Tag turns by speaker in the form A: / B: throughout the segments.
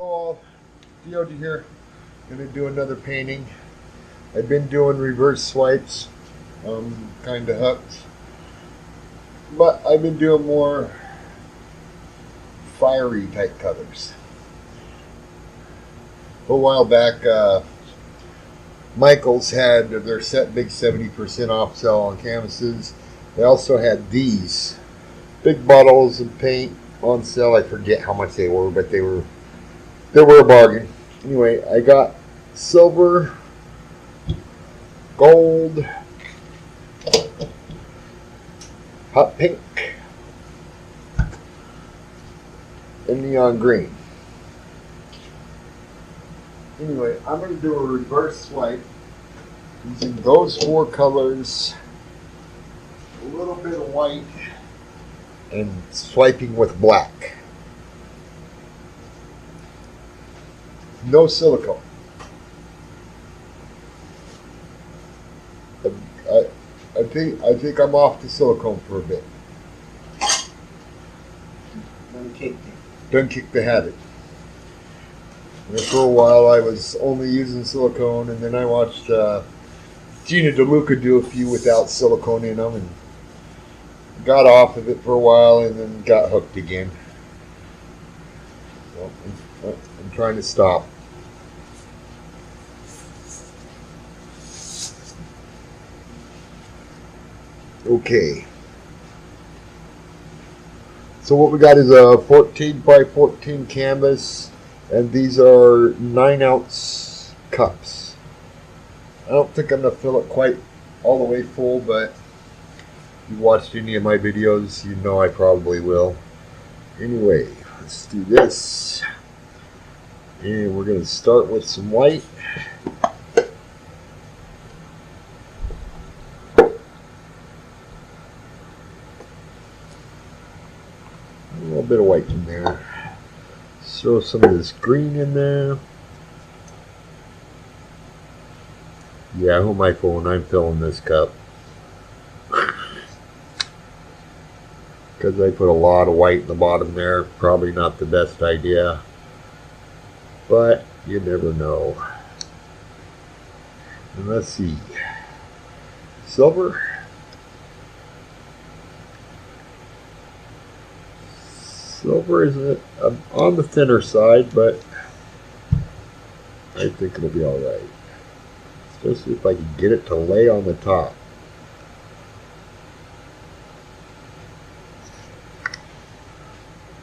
A: Oh, DOD here. Gonna do another painting. I've been doing reverse swipes, kind of hooked, but I've been doing more fiery type colors. A while back, Michaels had their set big 70% off sale on canvases. They also had these big bottles of paint on sale. I forget how much they were, but they were a bargain. Anyway, I got silver, gold, hot pink, and neon green. Anyway, I'm going to do a reverse swipe using those four colors, a little bit of white, and swiping with black. No silicone. I think I'm off the silicone for a bit. Done kick the habit. And for a while, I was only using silicone, and then I watched Gina DeLuca do a few without silicone in them, and got off of it for a while, and then got hooked again. So I'm trying to stop. Okay. So what we got is a 14 by 14 canvas, and these are 9-ounce cups. I don't think I'm going to fill it quite all the way full, but if you watched any of my videos, you know I probably will. Anyway, let's do this. And we're going to start with some white. A little bit of white in there. Throw some of this green in there. Yeah, who am I fooling? I'm filling this cup. Because I put a lot of white in the bottom there. Probably not the best idea. But you never know. And let's see. Silver. Silver is on the thinner side, but I think it'll be alright. Especially if I can get it to lay on the top.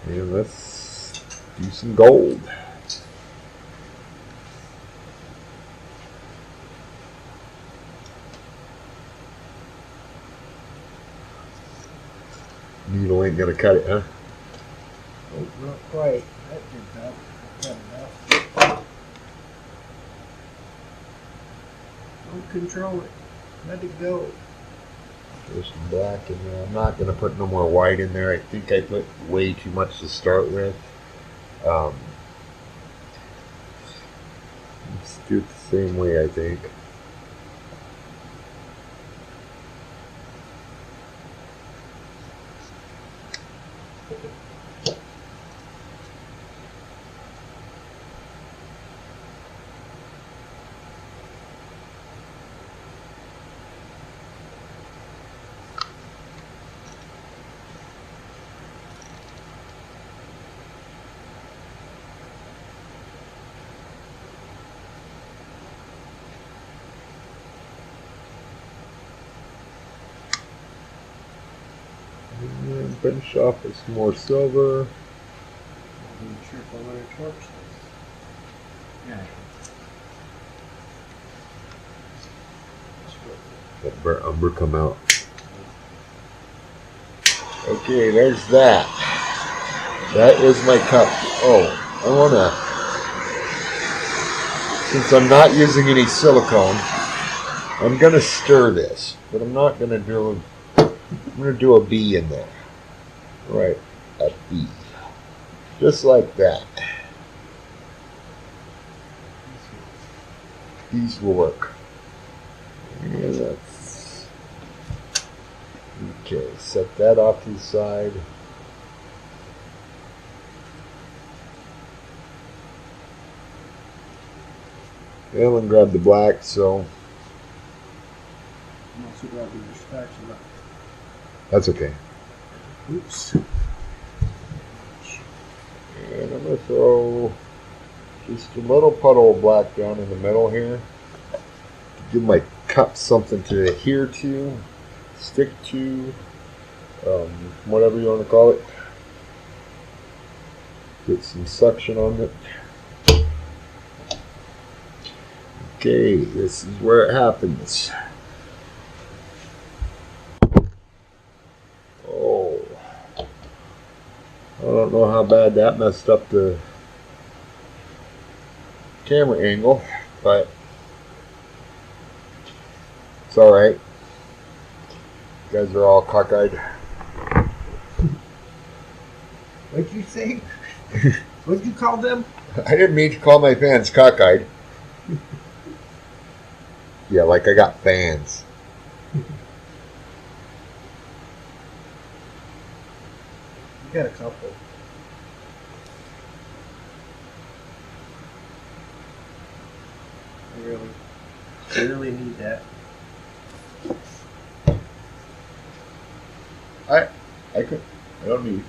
A: And let's do some gold. Needle ain't gonna cut it, huh?
B: Oh, not quite. That did not cut enough. Don't control it. Let it go.
A: There's some black in there. I'm not going to put no more white in there. I think I put way too much to start with. Let's do it the same way, I think. And then finish off with some more silver.
B: I'm sure if I want to torch this. Yeah.
A: Let burnt umber come out. Okay, there's that. That is my cup. Oh, I wanna, since I'm not using any silicone, I'm gonna stir this, but I'm not gonna do. I'm gonna do a B in there. Right, a B, just like that. These will work. Yeah, that's okay. Set that off to the side. Alan grabbed the black, so
B: I'm also grabbing your spatula.
A: that's okay.
B: Oops.
A: And I'm going to throw just a little puddle of black down in the middle here to give my cup something to adhere to, stick to, whatever you want to call it. Get some suction on it. Okay, this is where it happens. Oh, I don't know how bad that messed up the camera angle, but it's alright. You guys are all cockeyed.
B: What'd you say? What'd you call them?
A: I didn't mean to call my fans cockeyed. Yeah, like I got fans.
B: You got a couple. I really need that.
A: I could. I don't need.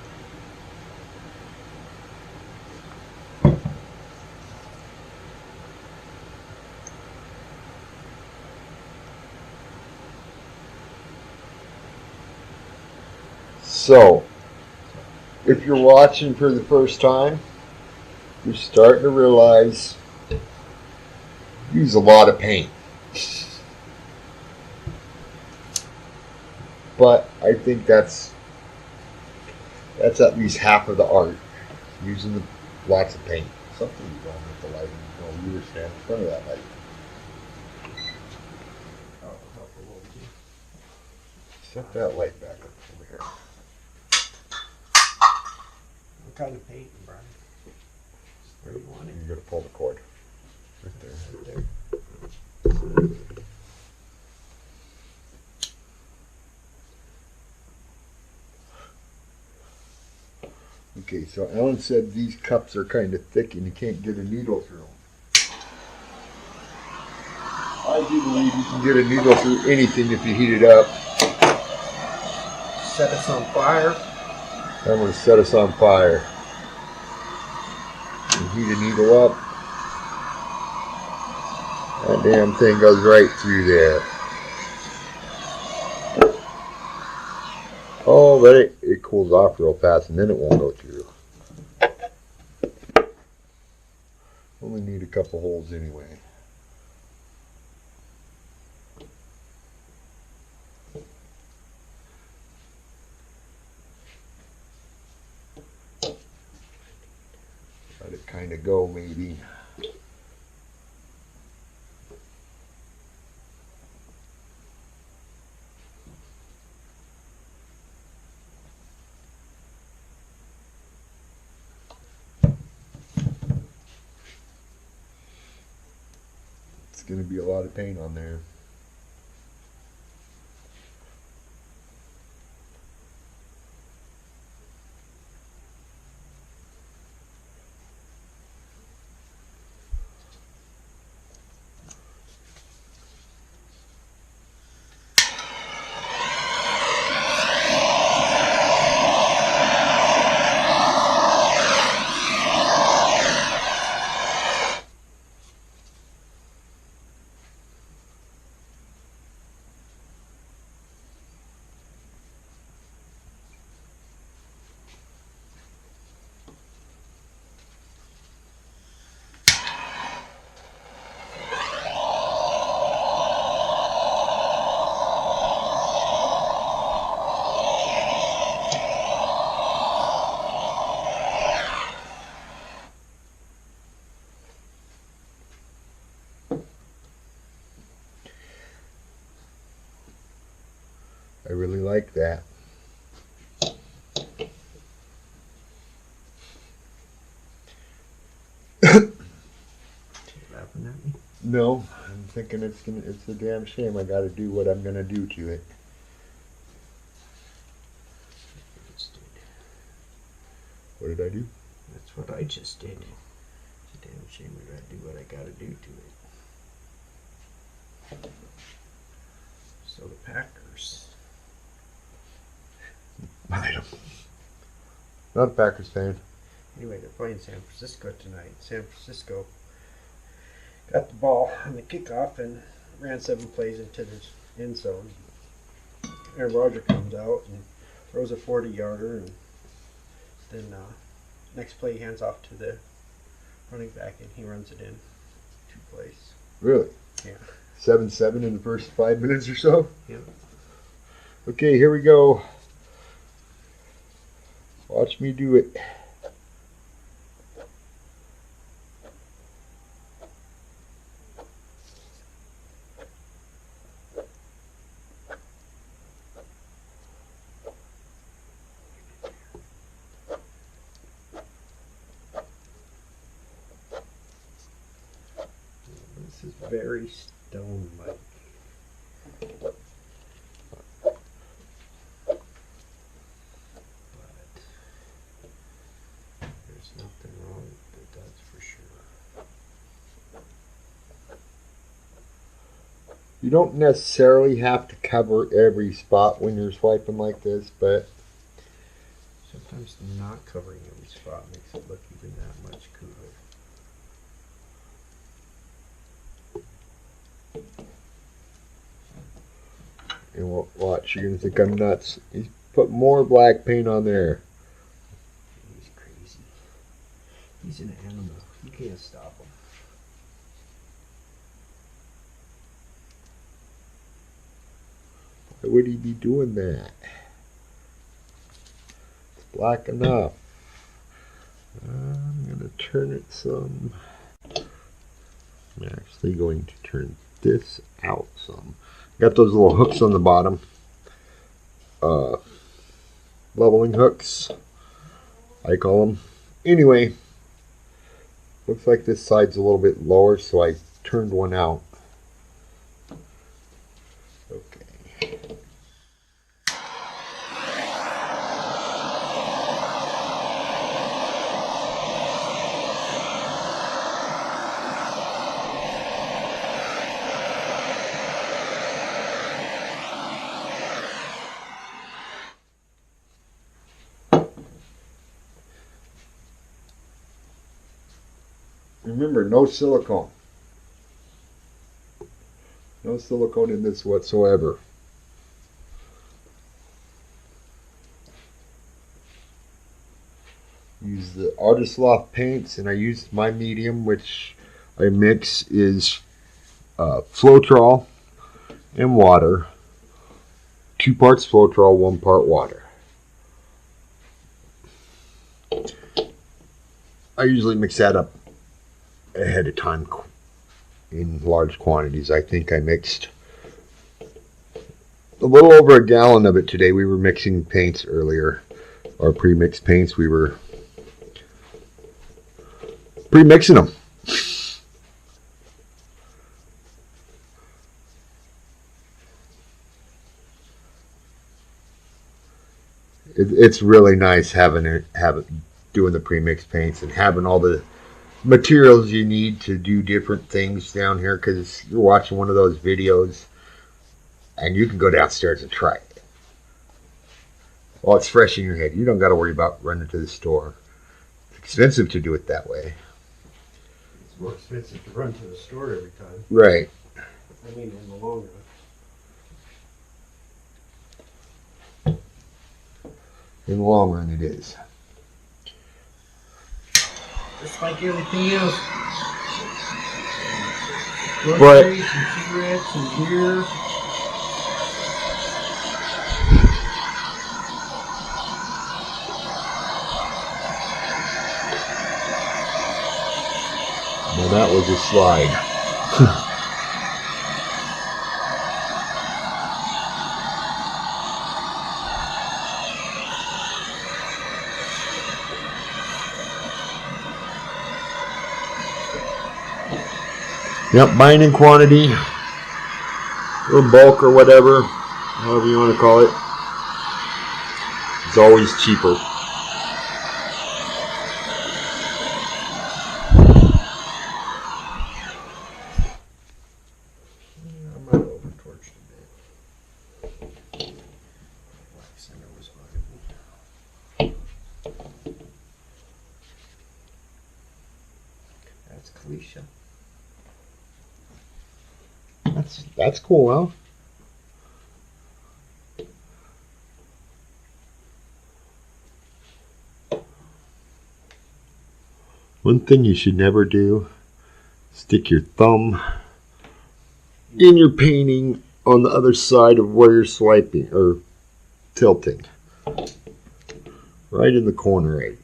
A: So, if you're watching for the first time, you're starting to realize you use a lot of paint. But I think that's at least half of the art. Using lots of paint. Something's wrong with the lighting. No, you were standing in front of that light.
B: Oh, help a little bit.
A: Set that light back up over here.
B: What kind of paint, Brian? Where do you want it?
A: You're gonna pull the cord. Right there.
B: Right there.
A: Okay, so Alan said these cups are kind of thick and you can't get a needle through them. I do believe you can get a needle through anything if you heat it up.
B: Set us on fire.
A: I'm going to set us on fire. And heat a needle up. That damn thing goes right through there. Oh, but it cools off real fast and then it won't go through. Only need a couple holes anyway. Let it kind of go maybe. It's going to be a lot of paint on there. I really like that.
B: Laughing at me?
A: No, I'm thinking it's a damn shame I got to do what I'm gonna do to it.
B: Just did.
A: What did I do?
B: That's what I just did. It's a damn shame I gotta do what I gotta do to it.
C: So the Packers.
A: I don't. Not a Packers fan.
C: Anyway, they're playing San Francisco tonight. San Francisco got the ball on the kickoff and ran 7 plays into the end zone. Aaron Rodgers comes out and throws a 40-yarder, and then next play he hands off to the running back and he runs it in 2 plays.
A: Really?
C: Yeah.
A: 7-7 in the first 5 minutes or so?
C: Yeah.
A: Okay, here we go. Watch me do it.
C: This is very stone-like. There's nothing wrong with it, that's for sure.
A: You don't necessarily have to cover every spot when you're swiping like this, but
C: Sometimes not covering every spot makes it look even that much cooler.
A: and watch, you're gonna think I'm nuts. He's put more black paint on there.
C: He's crazy. He's an animal. You can't stop him.
A: Why would he be doing that? It's black enough. I'm gonna turn it some. I'm actually going to turn this out some. Got those little hooks on the bottom. Leveling hooks, I call them. Anyway, looks like this side's a little bit lower, so I turned one out. Okay. Remember, no silicone. No silicone in this whatsoever. Use the Artist Loft paints, and I used my medium, which I mix is Floetrol and water. 2 parts Floetrol, 1 part water. I usually mix that up ahead of time in large quantities. I think I mixed a little over a gallon of it today. We were mixing paints earlier, or pre-mixed paints. We were pre-mixing them. It's really nice having doing the pre-mixed paints and having all the materials you need to do different things down here, because you're watching one of those videos and you can go downstairs and try it while it's fresh in your head. You don't got to worry about running to the store. It's expensive to do it that way.
C: It's more expensive to run to the store every time.
A: Right.
C: I mean, in the long run.
A: In the long run, it is.
B: Just like everything else.
A: But-
B: Groceries and cigarettes and beer.
A: Well, that was a slide. Yep, buying in quantity, or bulk, or whatever, however you want to call it. It's always cheaper.
C: That's Kalisha.
A: That's cool, huh? One thing you should never do, stick your thumb in your painting on the other side of where you're swiping or tilting. Right in the corner, right?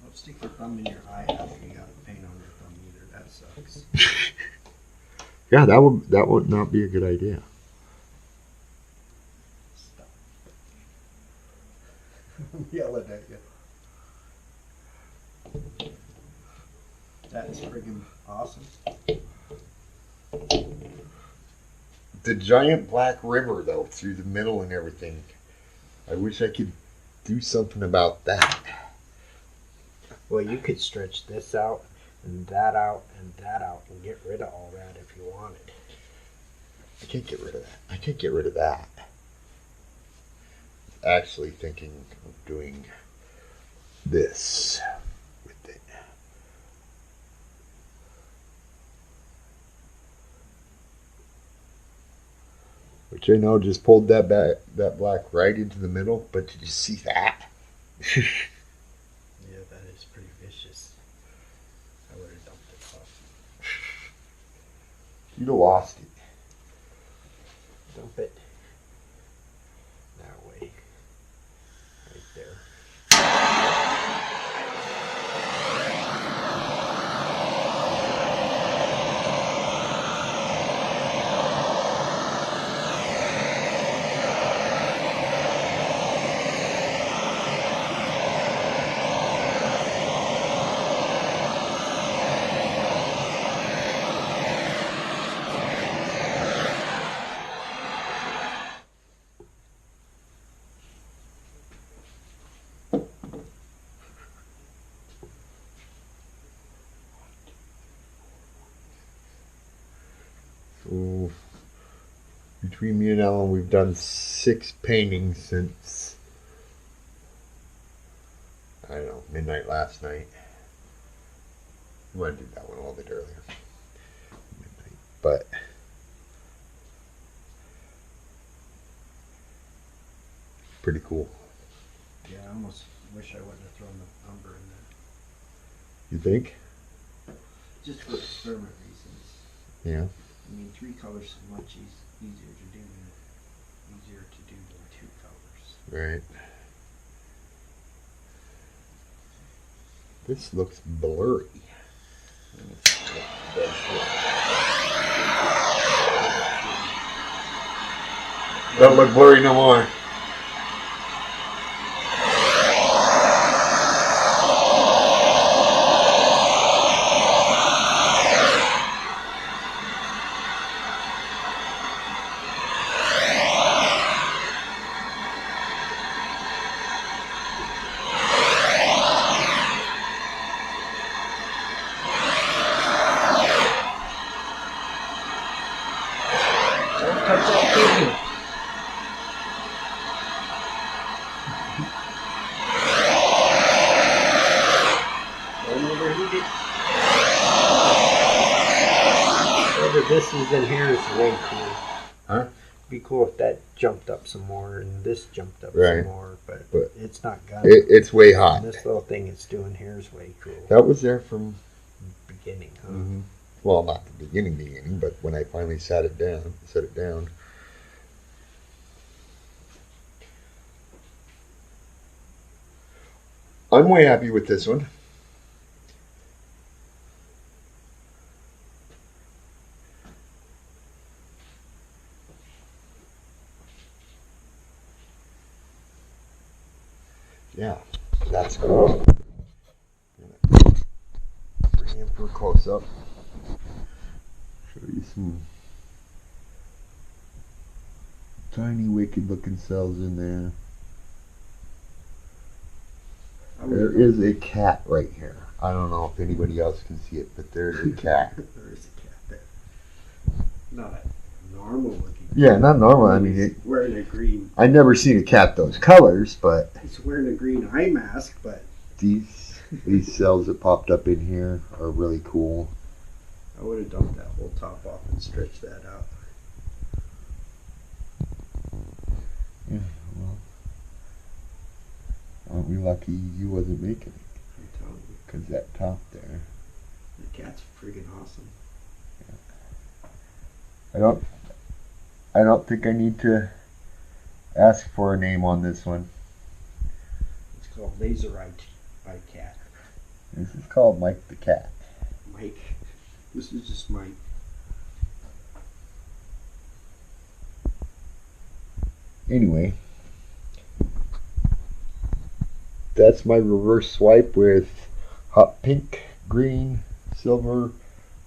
C: Don't stick your thumb in your eye after you got paint on your thumb either. That sucks.
A: Yeah, that would not be a good idea.
C: Stop. I'm yelling at you. That is friggin' awesome.
A: The giant black river, though, through the middle and everything. I wish I could do something about that.
C: Well, you could stretch this out and that out and that out and get rid of all that if you wanted.
A: I can't get rid of that. I can't get rid of that. Actually thinking of doing this with it. Which I know just pulled that black right into the middle, but did you see that?
C: Yeah, that is pretty vicious. I would have dumped it off.
A: You'd have lost it.
C: Dump it that way. Right there.
A: So, between me and Ellen, we've done 6 paintings since, I don't know, midnight last night. I did that one a little bit earlier. Midnight. But, pretty cool.
C: Yeah, I almost wish I wouldn't have thrown the umber in there.
A: You think?
C: Just for experiment reasons.
A: Yeah.
C: I mean, 3 colors is much easier to do than 2 colors.
A: Right. This looks blurry. Don't look blurry no more.
C: Don't touch that kidney. Don't overheat it. Whether this is in here is way cool.
A: Huh?
C: Be cool if that jumped up some more and this jumped up
A: Right.
C: some more, but it's not gonna.
A: It's way hot.
C: And this little thing it's doing here is way cool.
A: That was there from,
C: Beginning, huh?
A: well, not the beginning, but when I finally set it down. I'm way happy with this one. Yeah, that's cool. Bring in for a close up. Show you some tiny wicked looking cells in there. There is a cat right here. I don't know if anybody else can see it, but there's a cat.
C: There is a cat there. Not a normal looking.
A: Yeah, not normal. I mean,
C: He's wearing a green.
A: I've never seen a cat those colors, but
C: He's wearing a green eye mask, but
A: these These cells that popped up in here are really cool.
C: I would have dumped that whole top off and stretched that out.
A: Yeah, well, aren't we lucky you wasn't making it?
C: I'm telling you,
A: Because that top there.
C: the cat's friggin' awesome.
A: I don't think I need to ask for a name on this one.
C: It's called Laser Eye Cat.
A: This is called Mike the Cat.
C: Mike. This is just Mike.
A: Anyway, that's my reverse swipe with hot pink, green, silver,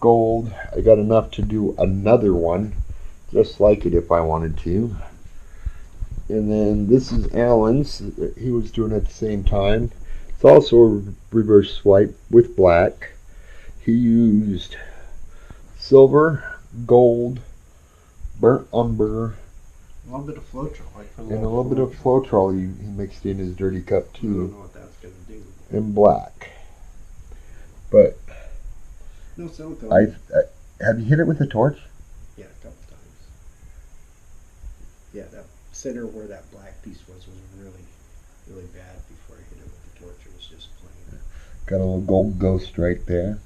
A: gold. I got enough to do another one just like it if I wanted to. And then this is Alan's. He was doing it at the same time. It's also a reverse swipe with black. He used silver, gold, burnt umber,
C: A little bit of Floetrol.
A: and a little bit of Floetrol he mixed in his dirty cup
C: I don't
A: too,
C: know what that's gonna do.
A: and black. But
C: No silicone.
A: have you hit it with a torch?
C: Yeah, a couple times. Yeah, that center where that black piece was really, really bad before I hit it with the torch. It was just plain.
A: Got a little gold ghost right there.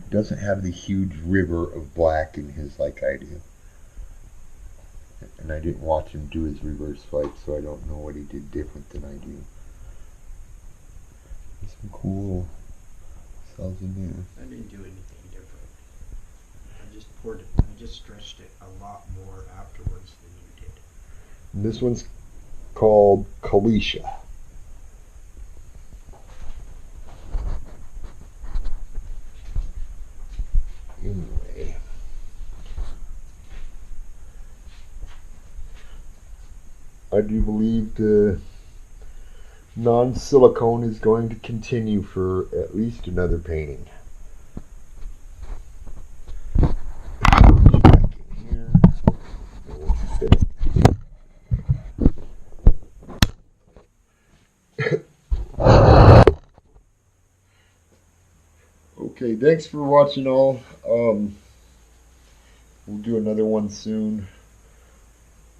A: Doesn't have the huge river of black in his like I do. And I didn't watch him do his reverse swipe, so I don't know what he did different than I do. There's some cool cells in there.
C: I didn't do anything different. I just poured it. I just stretched it a lot more afterwards than you did.
A: And this one's called Kalisha. Anyway. I do believe the non-silicone is going to continue for at least another painting. Back in here. We'll fit it. Okay, thanks for watching all. We'll do another one soon.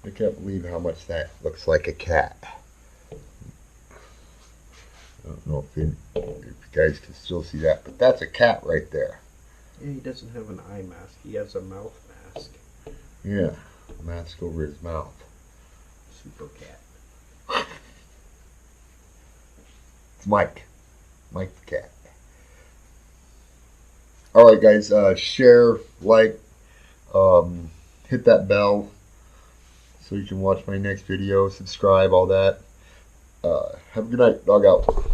A: I can't believe how much that looks like a cat. I don't know if you guys can still see that, but that's a cat right there.
C: Yeah, he doesn't have an eye mask. He has a mouth mask.
A: Yeah, mask over his mouth.
C: Super cat.
A: It's Mike. Mike the cat. Alright guys, share, like, hit that bell so you can watch my next video, subscribe, all that. Have a good night. Dog out.